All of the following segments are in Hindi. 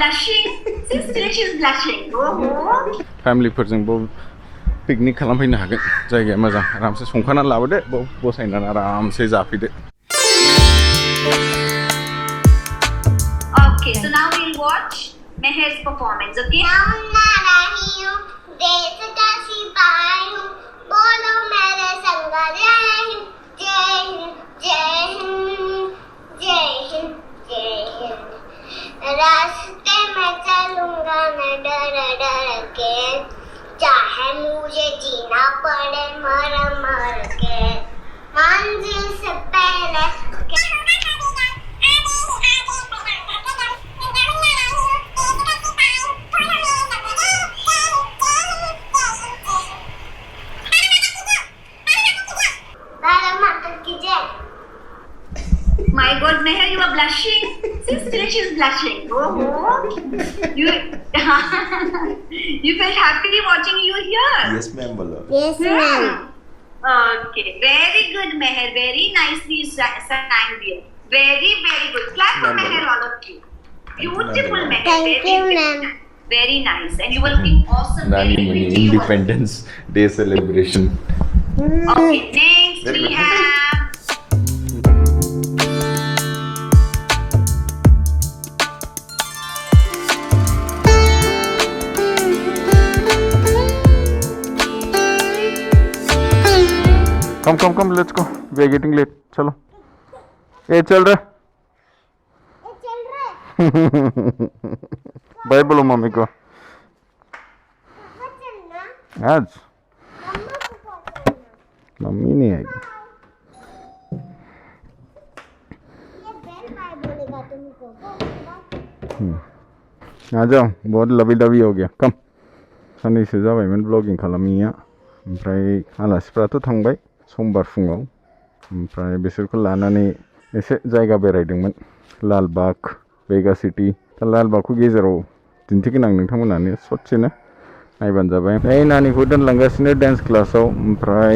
blushing. See, still she's blushing. Oh. Family person picnic खालामफैनो हागोन जायगाया मोजां आरामसे संखानानै लाबोदो बसायनानै आरामसे जाफैदो Okay, so now we'll watch Meher's performance, okay? बोलो मेरे संग जय हिंद जय हिंद जय हिंद जय हिंद रास्ते में चलूंगा मैं डर डर के चाहे मुझे जीना पड़े मर मर के मंजिल से पहले My God, Meher, you are blushing. See, still she's blushing. Oh, you felt happy watching you here. Yes, ma'am. Bolo. Yes, ma'am. Okay, very good, Meher. Very nicely sang there. Very, very good. Clap for Meher, all of you. Beautiful, Meher. Thank you, ma'am. Very nice, and you were looking awesome. Nani Very Muni pretty. Independence Day celebration. Okay, next Very we good. have. Come, let's go. We are getting late. चलो ये चल रहा बाय बोलो मम्मी को आज मम्मी नहीं आएगी आ जाओ बहुत लबी डबी हो गया कम सानैसो जाबायमोन ब्लगिं खालामिया ओमफ्राय आलासिफ्राथ' थांबाय समबार फुङाव ओमफ्राय बिसोरखौ लानानै एसे जायगा बेरायदोंमोन लालबाग बेगा सिटी दा लालबागखौ गेजेराव दिन्थिगोन आं नोंथांमोनानो ससेनो नायबानो जाबाय ओइ नानिखौ दोनलांगासिनो डान्स क्लासाव ओमफ्राय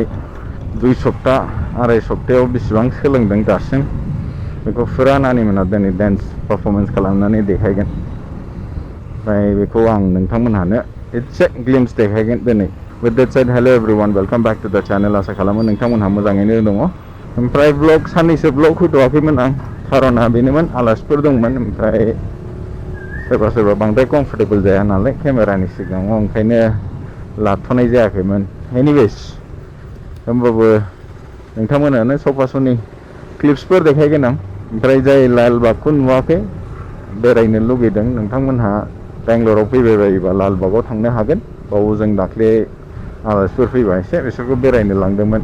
2 सप्ता 2.5 सप्तायाव बेसेबां सोलोंदों दासिम बेखौ फुरा नानिमोना दिनै डान्स पारफरमेन्स खालामनानै देखायगोन ओमफ्राय बेखौ आं नोंथांमोनहानो एसे ग्लिम्स देखायगोन दिनै With that said, hello everyone, welcome back to the channel. आसा खालामो नोंथांमोनहा मोजाङैनो दङ ओमफ्राय ब्लग साननैसो ब्लग होथ'वाखैमोन आं खारना बेनोमोन आलासिफोर दंमोन ओमफ्राय सोरबा बांद्राय कम्फर्टेबल जाया नालाय केमेरानि सिगाङाव ओंखायनो लाथ'नाय जायाखैमोन एनिवेज होमबाबो नोंथांमोनानो सफासनि क्लिप्सफोर देखायगोन आं ओमफ्राय जाय लालबागखौ नुवाखै बेरायनो लुगैदों नोंथांमोनहा बेंगलराव फैबाय बायोबा लालबागाव थांनो हागोन बाव जों दाख्लै आलासिफोर फैबा एसे बिसोरखौ बेरायनो लांदोंमोन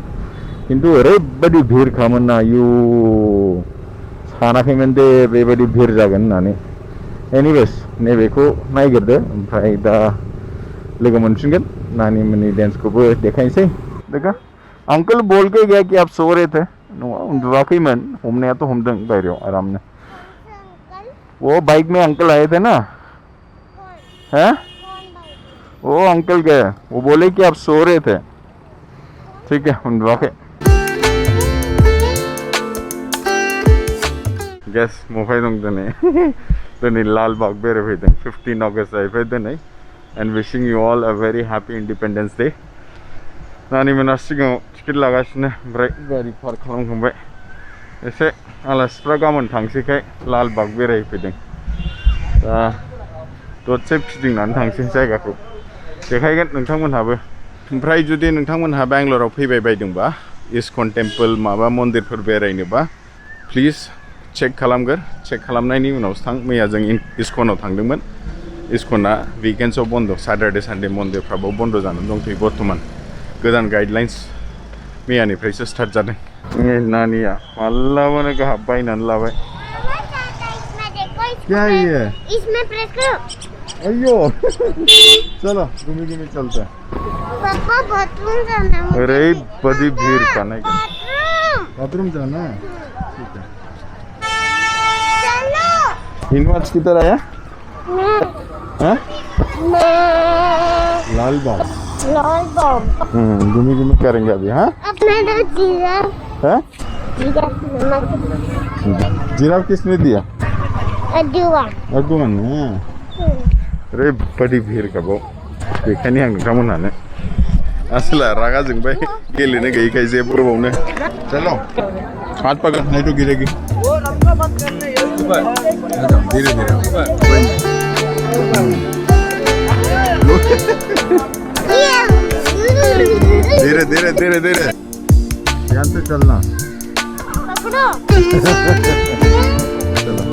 खिन्थु ओरैबायदि भिरखामोन ना आयु सानाखैमोन दे बेबायदि भिर जागोन होननानै एनिवेज नैबेखौ नायग्रोदो ओमफ्राय दा लोगो मोनफिनगोन नानिमोननि डान्सखौबो देखायनोसै देखा अंकल बोल के गया कि आप सो रहे थे नङा उन्दुवाखैमोन हमनायाथ' हमदों बायरायाव आरामनो वो बाइक में अंकल आए थे ना हैं वो अंकल गए वो बोले कि आप सो रहे थे ठीक है उन्दुवाखै गेस मफाय दं दिनै लालबाग बेरायफैदों 15 अगस्त जाहैबाय दिनै and wishing you all a very happy Independence Day नानिमोना सिगाङाव टिकेट लागासिनो ओमफ्राय गारि पार्क खालामखांबाय एसे आलासिफ्रा गाबोन थांसैखाय लालबाग बेरायफैदों दा दसे फिदिंनानै थांसै जायगाखौ देखायगोन नोंथांमोनहाबो ओमफ्राय जुदि नोंथांमोनहा बेंगलराव फैबाय बायदोंबा इस्कन टेम्पल माबा मन्दिरफोर बेरायनोबा प्लिज चेक खालामगोर चेक खालामनायनि उनावसो थां मैया जों इस्कनाव थांदोंमोन इस्कना विकेन्ड्सआव बन्द सैटरडे सानडे मन्दिरफ्राबो बन्द जानानै दंथ'यो बर्तमान गोदान गाइडलाइन्स मैयानिफ्रायसो स्टार्ट जादों नानिया मालाबानो गाहाम बायनानै लाबाय क्या है ये इसमें प्रेस करो अयो चलो घूमी चलते हैं पापा बाथरूम जाना है अरे बड़ी भीड़ खाने का बाथरूम जाना है ठीक है चलो हिनवाज किधर आया हैं लालबाग घूमी करेंगे अभी हाँ अपने तो जिराफ हैं जिराफ जिराफ किसने दिया अदुआ अदुआन ने ओरैबायदि भिरखाबाव बेखायनो आं नोंथांमोनहानो आसोला रागा जोंबाय गेलेनो गैयैखाय जेबो रोबावनो चलो हाथ पकड़ नहीं तो गिरेगी धीरे धीरे धीरे धीरे ध्यान से चलना पकड़ो चलो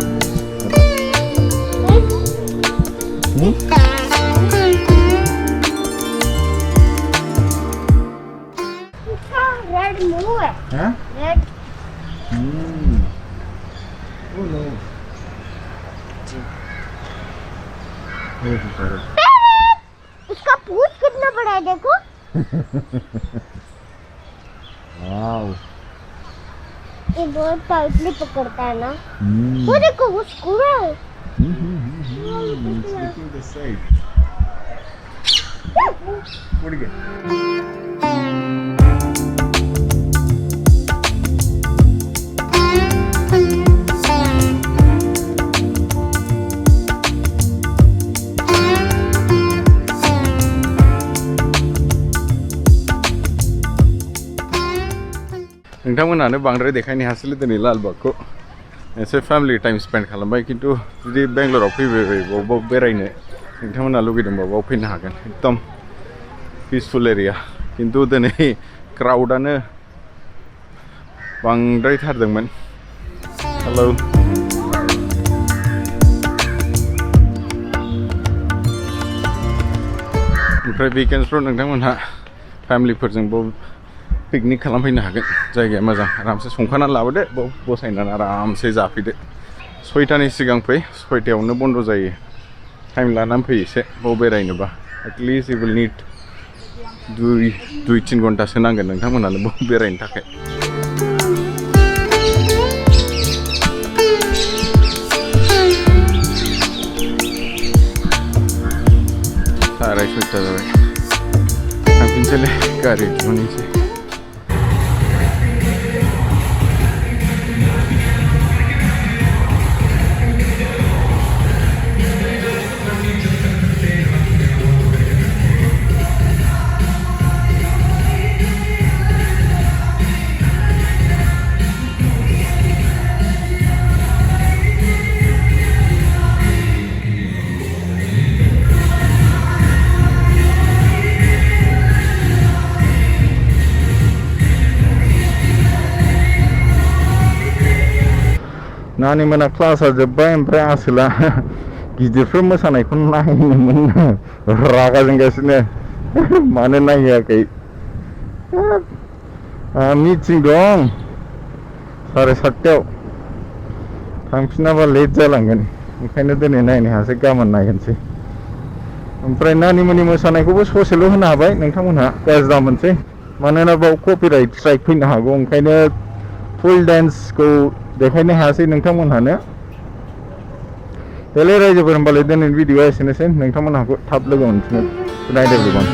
रेड मुंह है हाँ रेड Oh no. उसका पूंछ कितना बड़ा है देखो Wow. ये बहुत टाइटली पकड़ता है ना वो देखो वो स्कूरा है It's looking the side. What again? नोंथांमोनानो बांद्राय देखायनो हासैलै दिनै लालबागखौ एसे फेमिलि टाइम स्पेन्ड खालामबाय खिन्थु जुदि बेंगलराव फैबाय बबाव बेरायनो नोंथांमोना लुगैदोंबा बाव फैनो हागोन एकदम पिसफुल एरिया खिन्थु दिनै क्राउडआनो बांद्रायथारदोंमोन हेलौ ओमफ्राय वीकेन्डसफ्राव नोंथांमोनहा फेमिलिफोरजोंबो पिकनिक खालामफैनो हागोन जायगाया मोजां आरामसे संखाना लाबोदो बाव बसायनानै आरामसे जाफैदो 6टानि सिगां फै 6टायावनो बन्द जायो टाइम लानानै फै एसे बाव बेरायनोबा एटलिस्ट यु विल नीड 2-3 घन्टासो नांगोन नोंथांमोनानो बाव बेरायनो थाखाय साराय 6टा जाबाय थांफिनसैलै गारि दिहुननोसै नानि मोना क्लासा जोब्बाय ओमफ्राय आसोला गिदिरफोर मोसानायखौ नायनोमोन रागा जोंगासिनो मानो नायहोआखै मिटिं दं 7:30 थांफिनाबा लेट जालांगोन ओंखायनो दिनै नायनो हायासै गाबोन नायगोनसै ओमफ्राय नानि मोननि मोसानायखौबो ससेल' होनो हाबाय नोंथांमोनहा गाज्रि मोनसै मानोना बाव कपिराइट स्ट्राइक फैनो हागौ ओंखायनो फुल डान्सखौ देखायनो हायासै नोंथांमोनहानो देलाय रायजोफोर होनबालाय दिनैनि भिडिअ'आ एसेनोसै नोंथांमोनहाखौ थाब लोगो मोनफिनगोन गुड नाइट एभरिवान